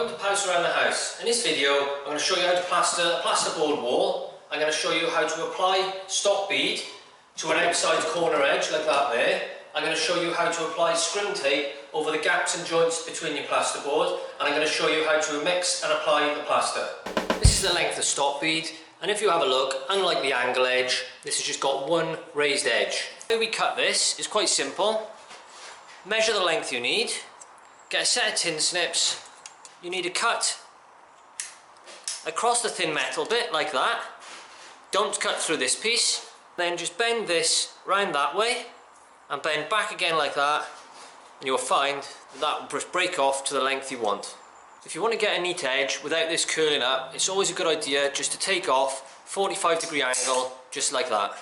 Welcome to House Around the House. In this video I'm going to show you how to plaster a plasterboard wall. I'm going to show you how to apply stock bead to an outside corner edge like that there. I'm going to show you how to apply scrim tape over the gaps and joints between your plasterboard, and I'm going to show you how to mix and apply the plaster. This is the length of stock bead, and if you have a look, unlike the angle edge, this has just got one raised edge. The way we cut this is quite simple. Measure the length you need, get a set of tin snips. You need to cut across the thin metal bit like that. Don't cut through this piece. Then just bend this round that way and bend back again like that, and you'll find that will break off to the length you want. If you want to get a neat edge without this curling up, it's always a good idea just to take off 45-degree angle just like that.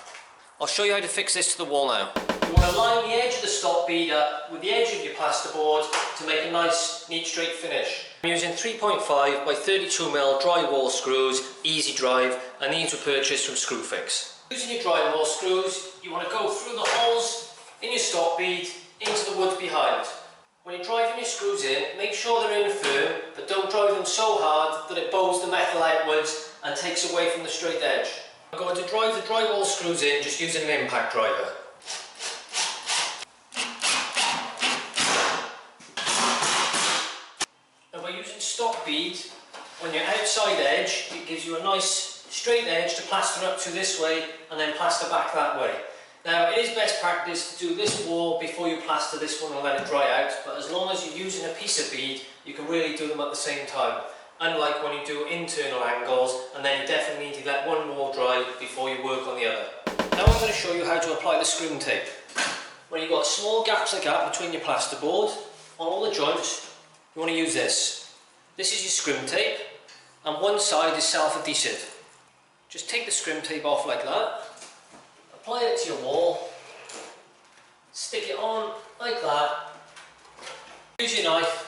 I'll show you how to fix this to the wall now. You want to line the edge of the stock bead up with the edge of your plasterboard to make a nice neat straight finish. I'm using 3.5 by 32mm drywall screws, easy drive, and these were purchased from Screwfix. Using your drywall screws, you want to go through the holes in your stock bead into the wood behind. When you're driving your screws in, make sure they're in firm, but don't drive them so hard that it bows the metal outwards and takes away from the straight edge. I'm going to drive the drywall screws in just using an impact driver. And by using stock bead on your outside edge, it gives you a nice straight edge to plaster up to this way and then plaster back that way. Now, it is best practice to do this wall before you plaster this one and let it dry out, but as long as you're using a piece of bead, you can really do them at the same time. Unlike when you do internal angles, and then you definitely need to let one wall dry before you work on the other. Now I'm going to show you how to apply the scrim tape. When you've got small gaps like that between your plasterboard, on all the joints, you want to use this. This is your scrim tape, and one side is self-adhesive. Just take the scrim tape off like that, apply it to your wall, stick it on like that, use your knife,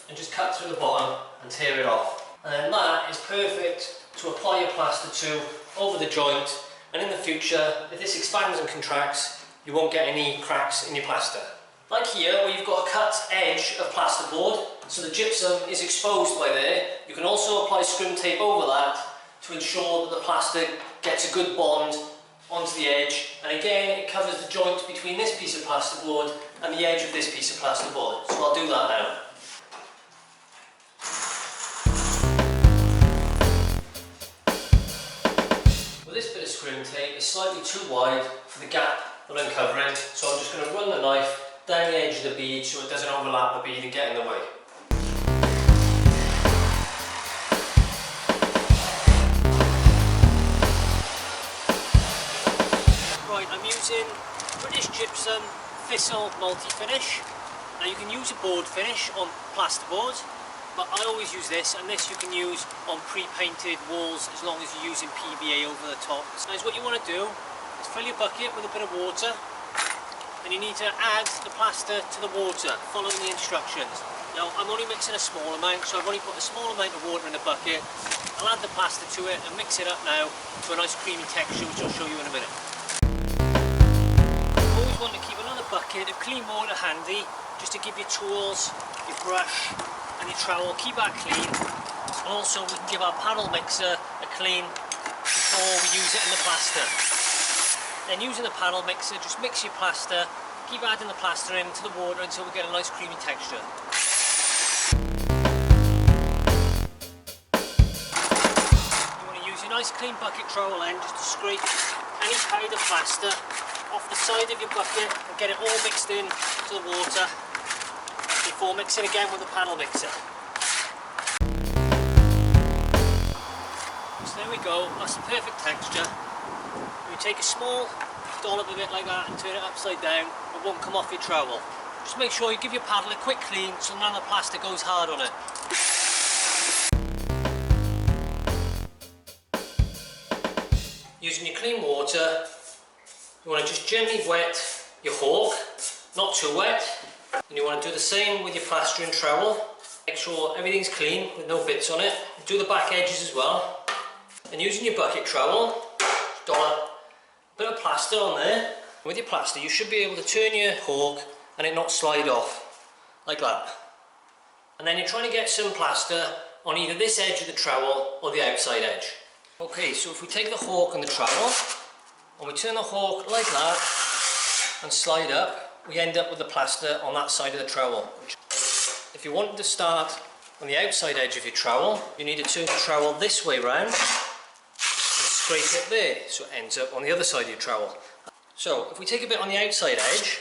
and just cut through the bottom and tear it off. And then that is perfect to apply your plaster to over the joint, and in the future, if this expands and contracts, you won't get any cracks in your plaster. Like here, where you've got a cut edge of plasterboard, so the gypsum is exposed by there, you can also apply scrim tape over that to ensure that the plaster gets a good bond onto the edge, and again it covers the joint between this piece of plasterboard and the edge of this piece of plasterboard. So I'll do that now. This bit of scrim tape is slightly too wide for the gap that I'm covering, so I'm just going to run the knife down the edge of the bead so it doesn't overlap the bead and get in the way. Right, I'm using British Gypsum Thistle Multi-Finish. Now you can use a board finish on plasterboard, but I always use this, and this you can use on pre-painted walls as long as you're using PVA over the top. So what you want to do is fill your bucket with a bit of water, and you need to add the plaster to the water, following the instructions. Now I'm only mixing a small amount, so I've only put a small amount of water in the bucket. I'll add the plaster to it and mix it up now to a nice creamy texture, which I'll show you in a minute. You always want to keep another bucket of clean water handy, just to give your tools, your brush, and your trowel, keep that clean, and also we can give our paddle mixer a clean before we use it in the plaster. Then using the paddle mixer, just mix your plaster, keep adding the plaster into the water until we get a nice creamy texture. You want to use your nice clean bucket trowel end just to scrape any powder plaster off the side of your bucket and get it all mixed in to the water before mixing again with the paddle mixer. So there we go, that's the perfect texture. You take a small dollop of it like that and turn it upside down, it won't come off your trowel. Just make sure you give your paddle a quick clean so none of the plaster goes hard on it. Using your clean water, you want to just gently wet your hawk, not too wet. And you want to do the same with your plastering trowel. Make sure everything's clean with no bits on it. Do the back edges as well. And using your bucket trowel, dollop a bit of plaster on there. With your plaster you should be able to turn your hawk and it not slide off, like that. and then you're trying to get some plaster on either this edge of the trowel or the outside edge. Okay, so if we take the hawk and the trowel and we turn the hawk like that and slide up, we end up with the plaster on that side of the trowel. If you wanted to start on the outside edge of your trowel, you need to turn the trowel this way round and scrape it there so it ends up on the other side of your trowel. So if we take a bit on the outside edge,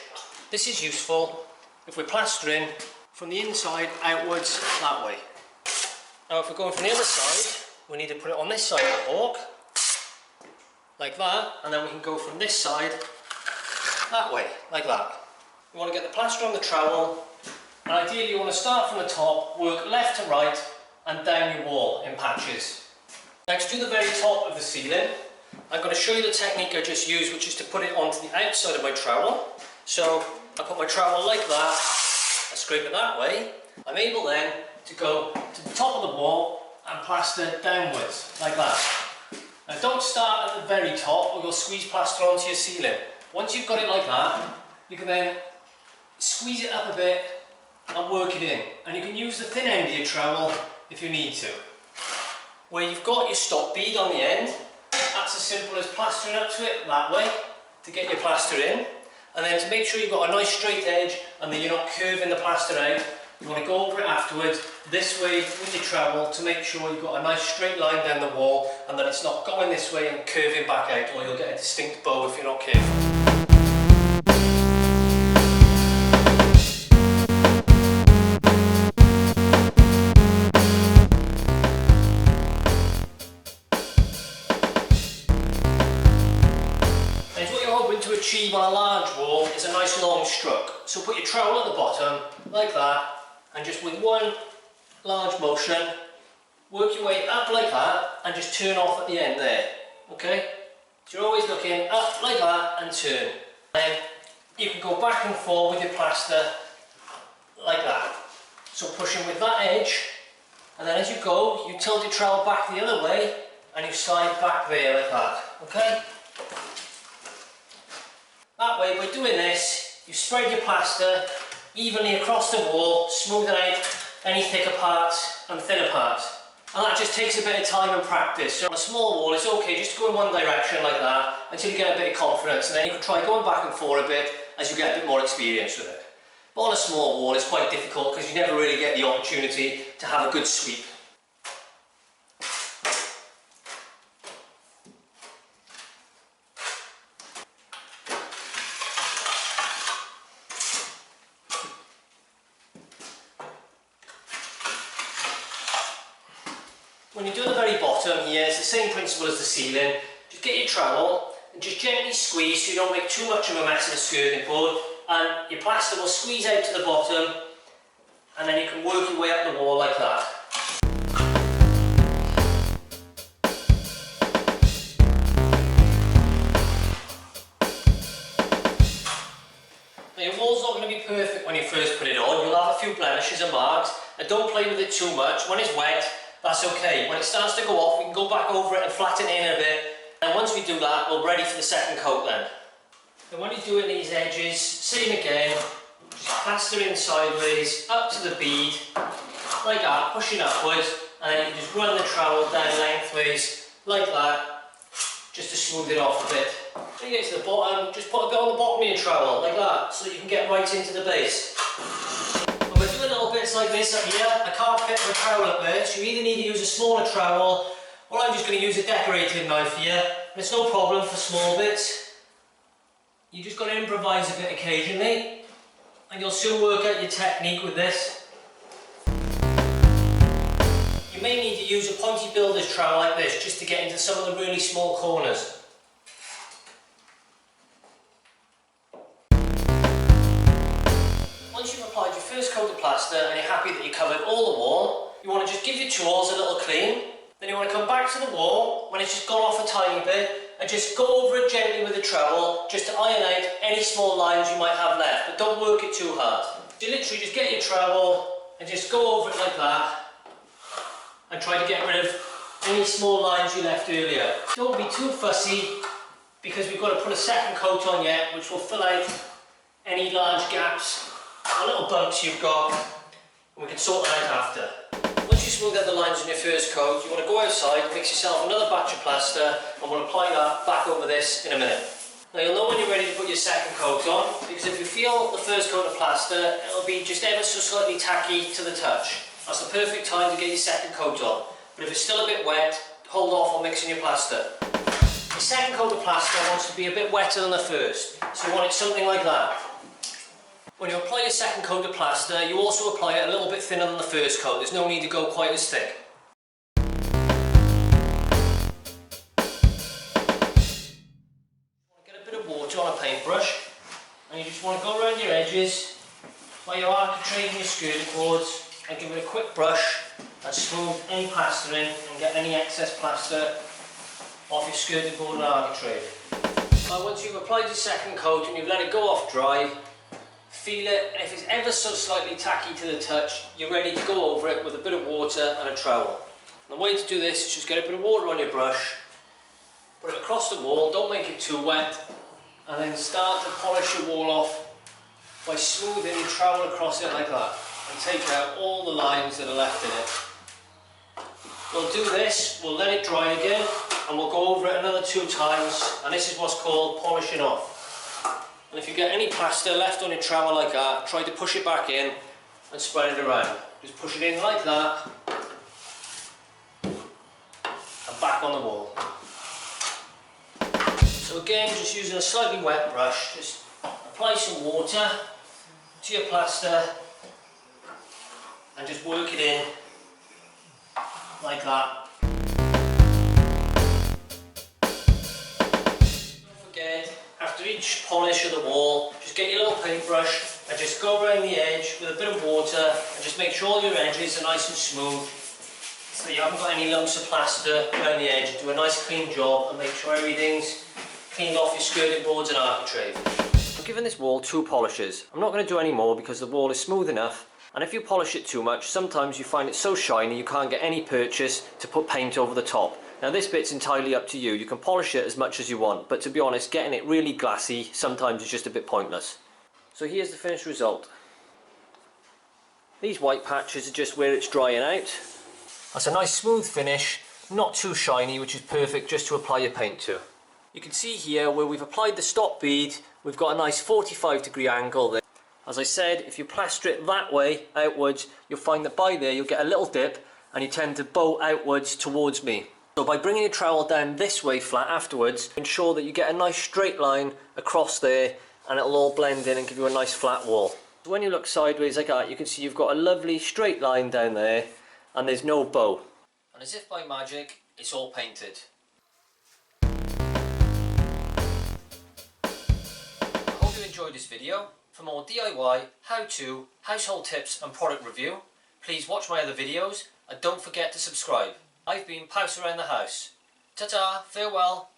this is useful if we're plastering from the inside outwards that way. Now if we're going from the other side, we need to put it on this side of the hawk, like that, and then we can go from this side that way, like that. You want to get the plaster on the trowel, and ideally you want to start from the top, work left to right and down your wall in patches. Now to do the very top of the ceiling, I'm going to show you the technique I just used, which is to put it onto the outside of my trowel. So I put my trowel like that, I scrape it that way. I'm able then to go to the top of the wall and plaster downwards, like that. Now don't start at the very top or you'll squeeze plaster onto your ceiling. Once you've got it like that, you can then squeeze it up a bit and work it in. And you can use the thin end of your trowel if you need to. Where you've got your stop bead on the end, that's as simple as plastering up to it that way to get your plaster in. And then to make sure you've got a nice straight edge and that you're not curving the plaster out, you want to go over it afterwards this way with your trowel to make sure you've got a nice straight line down the wall and that it's not going this way and curving back out, or you'll get a distinct bow if you're not careful. And what you're hoping to achieve on a large wall is a nice long stroke. So put your trowel at the bottom like that, and just with one large motion, work your way up like that and just turn off at the end there, okay? So you're always looking up like that and turn. Then you can go back and forth with your plaster like that. So pushing with that edge, and then as you go, you tilt your trowel back the other way and you slide back there like that, okay? That way, by doing this, you spread your plaster evenly across the wall, smoothing out any thicker parts and thinner parts. And that just takes a bit of time and practice. So on a small wall, it's okay just to go in one direction like that until you get a bit of confidence, and then you can try going back and forth a bit as you get a bit more experience with it. But on a small wall, it's quite difficult because you never really get the opportunity to have a good sweep. When you do the very bottom here, it's the same principle as the ceiling. Just get your trowel and just gently squeeze so you don't make too much of a mess of the skirting board, and your plaster will squeeze out to the bottom, and then you can work your way up the wall like that. Now your wall's not going to be perfect when you first put it on. You'll have a few blemishes and marks, and don't play with it too much. When it's wet, that's okay. When it starts to go off, we can go back over it and flatten it in a bit, and once we do that, we're ready for the second coat then. And when you're doing these edges, same again, just plaster in sideways, up to the bead, like that, pushing upwards, and then you can just run the trowel down lengthways, like that, just to smooth it off a bit. When you get to the bottom, just put a bit on the bottom of your trowel, like that, so you can get right into the base. When we're doing little bits like this up here, I can't fit my trowel up there, so you either need to use a smaller trowel, or I'm just going to use a decorating knife here. And it's no problem for small bits. You just got to improvise a bit occasionally, and you'll soon work out your technique with this. You may need to use a pointy builder's trowel like this just to get into some of the really small corners. Once you've applied your first coat of plaster and you're happy that you covered all the wall, you want to just give your tools a little clean. Then you want to come back to the wall when it's just gone off a tiny bit and just go over it gently with a trowel just to iron out any small lines you might have left, but don't work it too hard. So you literally just get your trowel and just go over it like that and try to get rid of any small lines you left earlier. Don't be too fussy because we've got to put a second coat on yet, which will fill out any large gaps or little bumps you've got and we can sort that out after. Once you smooth out the lines on your first coat, you want to go outside, mix yourself another batch of plaster, and we'll apply that back over this in a minute. Now you'll know when you're ready to put your second coat on, because if you feel the first coat of plaster, it'll be just ever so slightly tacky to the touch. That's the perfect time to get your second coat on. But if it's still a bit wet, hold off on mixing your plaster. The second coat of plaster wants to be a bit wetter than the first, so you want it something like that. When you apply your second coat of plaster, you also apply it a little bit thinner than the first coat. There's no need to go quite as thick. Get a bit of water on a paintbrush, and you just want to go around your edges by your architrave and your skirting boards, and give it a quick brush and smooth any plastering and get any excess plaster off your skirting board and architrave. Now once you've applied your second coat and you've let it go off dry, feel it, and if it's ever so slightly tacky to the touch, you're ready to go over it with a bit of water and a trowel. And the way to do this is just get a bit of water on your brush, put it across the wall, don't make it too wet, and then start to polish your wall off by smoothing your trowel across it like that, and take out all the lines that are left in it. We'll do this, we'll let it dry again, and we'll go over it another 2 times, and this is what's called polishing off. And if you get any plaster left on your trowel like that, try to push it back in and spread it around. Just push it in like that and back on the wall. So again, just using a slightly wet brush, just apply some water to your plaster and just work it in like that. After each polish of the wall, just get your little paintbrush and just go around the edge with a bit of water and just make sure all your edges are nice and smooth so you haven't got any lumps of plaster around the edge. Do a nice clean job and make sure everything's cleaned off your skirting boards and architrave. I'm giving this wall 2 polishes. I'm not going to do any more because the wall is smooth enough, and if you polish it too much, sometimes you find it so shiny you can't get any purchase to put paint over the top. Now this bit's entirely up to you. You can polish it as much as you want, but to be honest, getting it really glassy sometimes is just a bit pointless. So here's the finished result. These white patches are just where it's drying out. That's a nice smooth finish, not too shiny, which is perfect just to apply your paint to. You can see here where we've applied the stop bead, we've got a nice 45-degree angle there. As I said, if you plaster it that way, outwards, you'll find that by there you'll get a little dip and you tend to bow outwards towards me. So by bringing your trowel down this way flat afterwards, ensure that you get a nice straight line across there and it'll all blend in and give you a nice flat wall. So when you look sideways like that, you can see you've got a lovely straight line down there and there's no bow. And as if by magic, it's all painted. I hope you enjoyed this video. For more DIY, how-to, household tips and product review, please watch my other videos and don't forget to subscribe. I've been Pouse Around the House. Ta-ta, farewell.